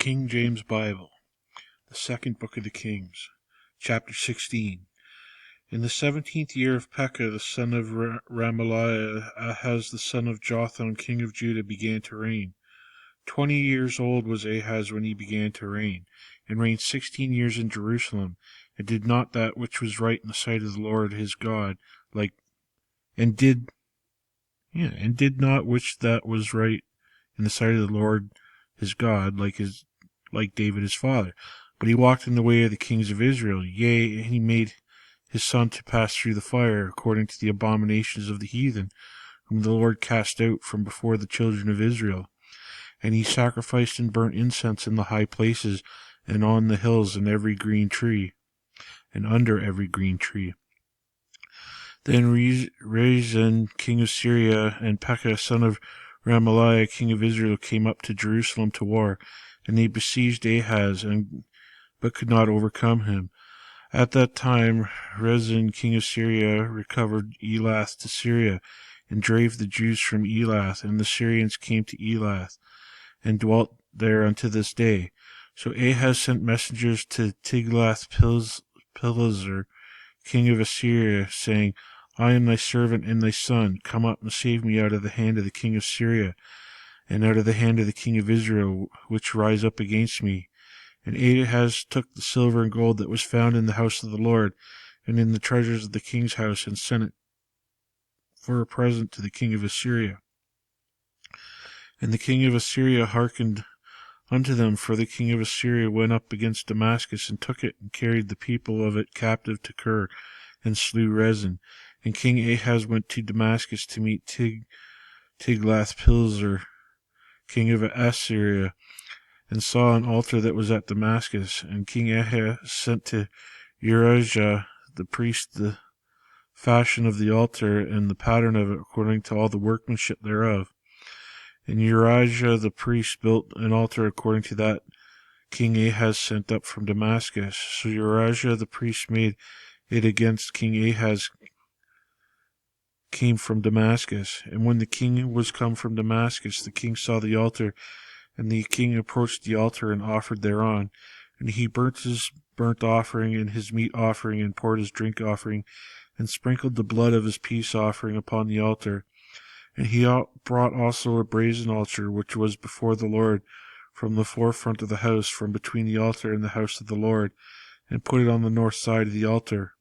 King James Bible, the second book of the Kings, chapter 16. In the 17th year of Pekah, the son of Remaliah, Ahaz the son of Jotham, king of Judah, began to reign. 20 years old was Ahaz when he began to reign, and reigned 16 years in Jerusalem, and did not that which was right in the sight of the Lord his God, and did not which that was right in the sight of the Lord his God, like David his father. But he walked in the way of the kings of Israel, yea, and he made his son to pass through the fire, according to the abominations of the heathen, whom the Lord cast out from before the children of Israel. And he sacrificed and burnt incense in the high places, and on the hills, and every green tree, and under every green tree. Then Rezin, king of Syria, and Pekah, son of Remaliah, king of Israel, came up to Jerusalem to war, and they besieged Ahaz, but could not overcome him. At that time Rezin, king of Syria, recovered Elath to Syria, and drave the Jews from Elath, and the Syrians came to Elath, and dwelt there unto this day. So Ahaz sent messengers to Tiglath-Pileser, king of Assyria, saying, I am thy servant and thy son. Come up and save me out of the hand of the king of Syria, and out of the hand of the king of Israel, which rise up against me. And Ahaz took the silver and gold that was found in the house of the Lord, and in the treasures of the king's house, and sent it for a present to the king of Assyria. And the king of Assyria hearkened unto them, for the king of Assyria went up against Damascus, and took it, and carried the people of it captive to Kir, and slew Rezin. And King Ahaz went to Damascus to meet Tiglath-Pileser, king of Assyria, and saw an altar that was at Damascus. And King Ahaz sent to Urijah the priest the fashion of the altar, and the pattern of it, according to all the workmanship thereof. And Urijah the priest built an altar according to that King Ahaz sent up from Damascus. So Urijah the priest made it against King Ahaz came from Damascus. And when the king was come from Damascus, the king saw the altar, and the king approached the altar and offered thereon. And he burnt his burnt offering and his meat offering, and poured his drink offering, and sprinkled the blood of his peace offering upon the altar. And he brought also a brazen altar, which was before the Lord, from the forefront of the house, from between the altar and the house of the Lord, and put it on the north side of the altar.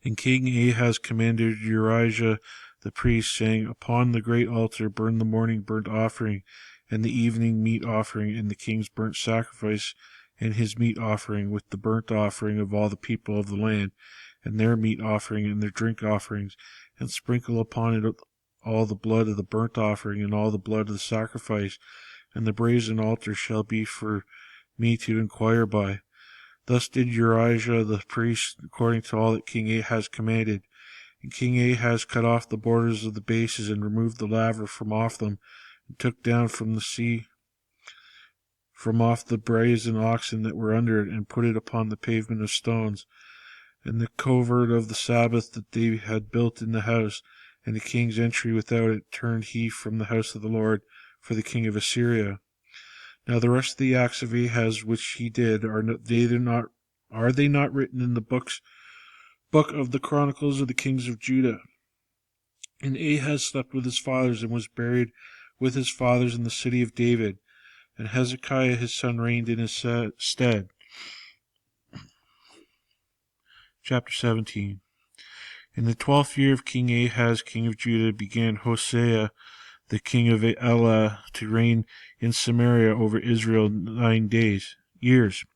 And King Ahaz commanded Urijah the priest, saying, Upon the great altar burn the morning burnt offering, and the evening meat offering, and the king's burnt sacrifice, and his meat offering, with the burnt offering of all the people of the land, and their meat offering, and their drink offerings, and sprinkle upon it all the blood of the burnt offering, and all the blood of the sacrifice, and the brazen altar shall be for me to inquire by. Thus did Urijah the priest, according to all that King Ahaz commanded. And King Ahaz cut off the borders of the bases, and removed the laver from off them, and took down from the sea from off the brazen oxen that were under it, and put it upon the pavement of stones. And the covert of the Sabbath that they had built in the house, and the king's entry without it, turned he from the house of the Lord for the king of Assyria. Now the rest of the acts of Ahaz which he did, are they not written in the book of the Chronicles of the kings of Judah? And Ahaz slept with his fathers, and was buried with his fathers in the city of David. And Hezekiah his son reigned in his stead. Chapter 17. In the 12th year of King Ahaz, king of Judah, began Hosea the king of Elah to reign in Samaria over Israel 9 years.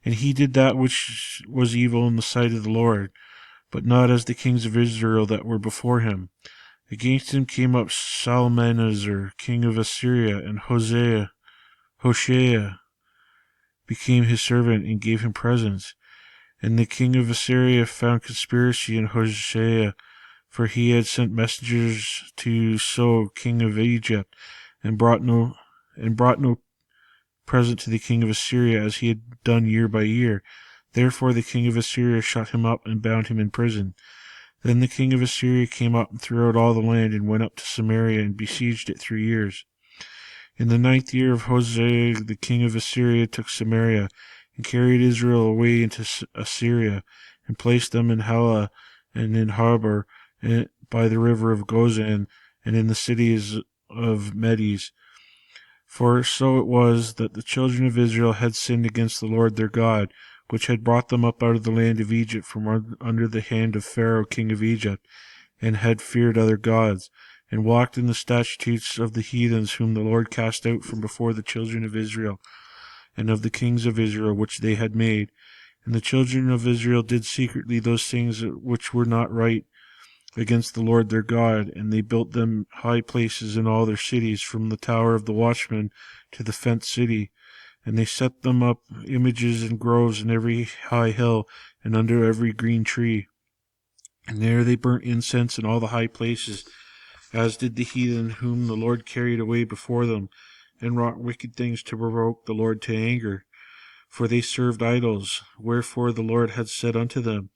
And he did that which was evil in the sight of the Lord, but not as the kings of Israel that were before him. Against him came up Shalmaneser, king of Assyria, and Hoshea became his servant, and gave him presents. And the king of Assyria found conspiracy in Hoshea, for he had sent messengers to So, king of Egypt, and brought no present to the king of Assyria, as he had done year by year. Therefore the king of Assyria shut him up, and bound him in prison. Then the king of Assyria came up and threw out all the land, and went up to Samaria, and besieged it 3 years. In the 9th year of Houleigan, the king of Assyria took Samaria, and carried Israel away into Assyria, and placed them in Halah, and in Habor, and by the river of Gozan, and in the cities of Medes. For so it was that the children of Israel had sinned against the Lord their God, which had brought them up out of the land of Egypt from under the hand of Pharaoh king of Egypt, and had feared other gods, and walked in the statutes of the heathens whom the Lord cast out from before the children of Israel, and of the kings of Israel which they had made. And the children of Israel did secretly those things which were not right against the Lord their God, and they built them high places in all their cities, from the tower of the watchman to the fenced city. And they set them up images and groves in every high hill, and under every green tree. And there they burnt incense in all the high places, as did the heathen whom the Lord carried away before them, and wrought wicked things to provoke the Lord to anger. For they served idols, wherefore the Lord had said unto them,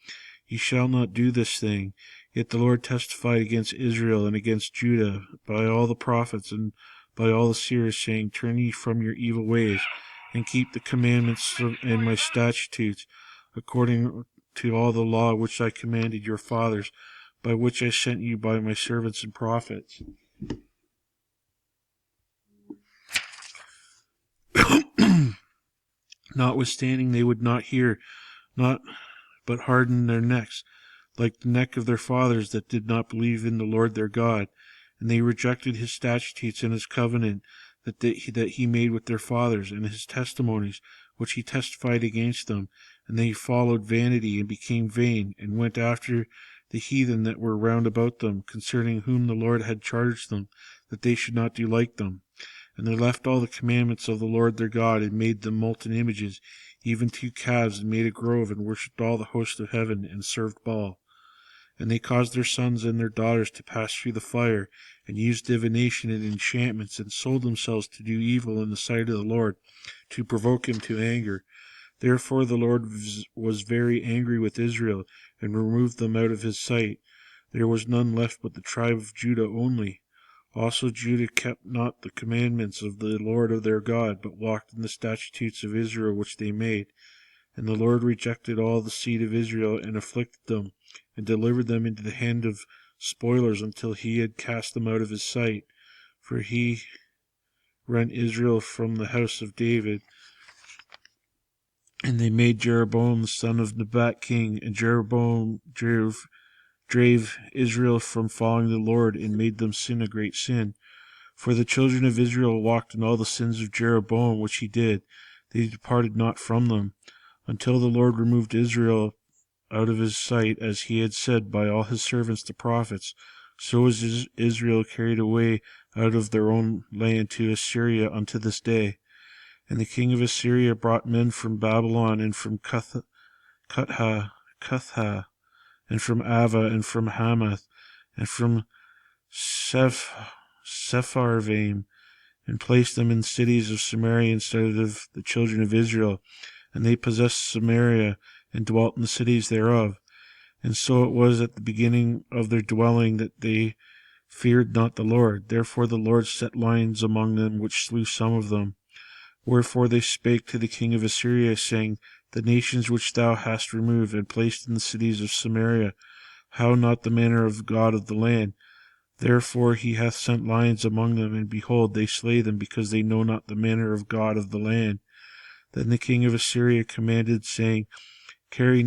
Ye shall not do this thing. Yet the Lord testified against Israel and against Judah by all the prophets and by all the seers, saying, Turn ye from your evil ways, and keep the commandments and my statutes, according to all the law which I commanded your fathers, by which I sent you by my servants and prophets. Notwithstanding, they would not hear, but hardened their necks, like the neck of their fathers that did not believe in the Lord their God. And they rejected his statutes and his covenant that he made with their fathers, and his testimonies which he testified against them. And they followed vanity, and became vain, and went after the heathen that were round about them, concerning whom the Lord had charged them, that they should not do like them. And they left all the commandments of the Lord their God, and made them molten images, even 2 calves, and made a grove, and worshipped all the host of heaven, and served Baal. And they caused their sons and their daughters to pass through the fire, and used divination and enchantments, and sold themselves to do evil in the sight of the Lord, to provoke him to anger. Therefore the Lord was very angry with Israel, and removed them out of his sight. There was none left but the tribe of Judah only. Also Judah kept not the commandments of the Lord of their God, but walked in the statutes of Israel which they made. And the Lord rejected all the seed of Israel, and afflicted them, and delivered them into the hand of spoilers, until he had cast them out of his sight. For he rent Israel from the house of David. And they made Jeroboam the son of Nebat king, and Jeroboam drave Israel from following the Lord, and made them sin a great sin. For the children of Israel walked in all the sins of Jeroboam which he did. They departed not from them, until the Lord removed Israel out of his sight, as he had said by all his servants the prophets. So was Israel carried away out of their own land to Assyria unto this day. And the king of Assyria brought men from Babylon, and from Cutha, and from Ava, and from Hamath, and from Sepharvaim, and placed them in cities of Samaria instead of the children of Israel. And they possessed Samaria, and dwelt in the cities thereof. And so it was at the beginning of their dwelling that they feared not the Lord. Therefore the Lord set lions among them, which slew some of them. Wherefore they spake to the king of Assyria, saying, The nations which thou hast removed, and placed in the cities of Samaria, how not the manner of God of the land? Therefore he hath sent lions among them, and behold, they slay them, because they know not the manner of God of the land. Then the king of Assyria commanded, saying, Carry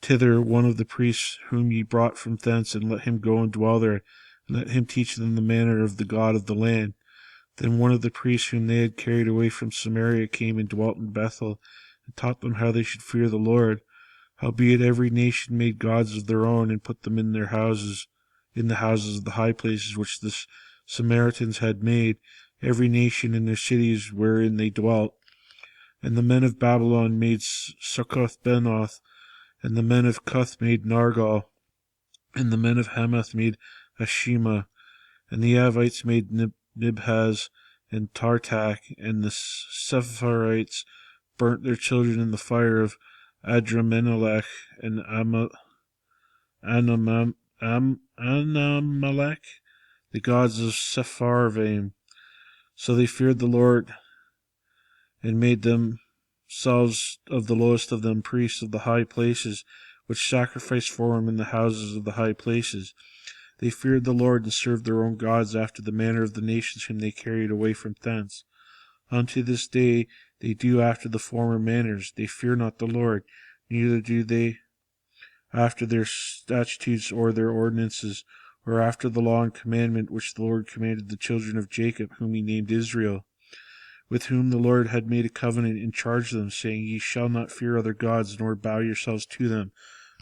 thither one of the priests whom ye brought from thence, and let him go and dwell there, and let him teach them the manner of the God of the land. Then one of the priests whom they had carried away from Samaria came and dwelt in Bethel, and taught them how they should fear the Lord. Howbeit every nation made gods of their own, and put them in the houses of the high places which the Samaritans had made, every nation in their cities wherein they dwelt. And the men of Babylon made Succoth-Benoth, and the men of Cuth made Nargal, and the men of Hamath made Ashima, and the Avites made Nibhaz and Tartak, and the Sepharites burnt their children in the fire of Adramelech and Anamelech, the gods of Sepharvaim. So they feared the Lord, and made themselves of the lowest of them priests of the high places, which sacrificed for him in the houses of the high places. They feared the Lord, and served their own gods after the manner of the nations whom they carried away from thence. Unto this day they do after the former manners. They fear not the Lord, neither do they after their statutes or their ordinances, or after the law and commandment which the Lord commanded the children of Jacob, whom he named Israel, with whom the Lord had made a covenant and charged them, saying, Ye shall not fear other gods, nor bow yourselves to them,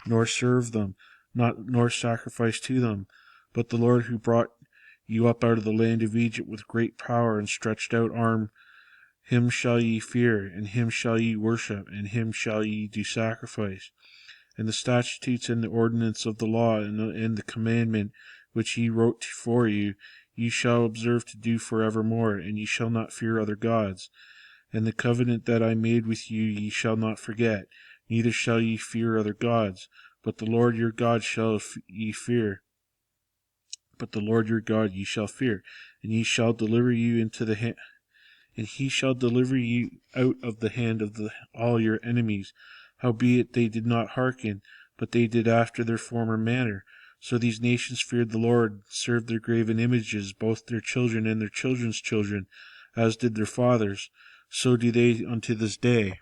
nor serve them, nor sacrifice to them. But the Lord who brought you up out of the land of Egypt with great power and stretched out arm, him shall ye fear, and him shall ye worship, and him shall ye do sacrifice. And the statutes and the ordinance of the law and the commandment which he wrote for you, ye shall observe to do for evermore, and ye shall not fear other gods. And the covenant that I made with you ye shall not forget, neither shall ye fear other gods, but the Lord your God shall ye fear. But the Lord your God ye shall fear, and he shall deliver you out of the hand of all your enemies. Howbeit they did not hearken, but they did after their former manner. So these nations feared the Lord, served their graven images, both their children and their children's children, as did their fathers. So do they unto this day.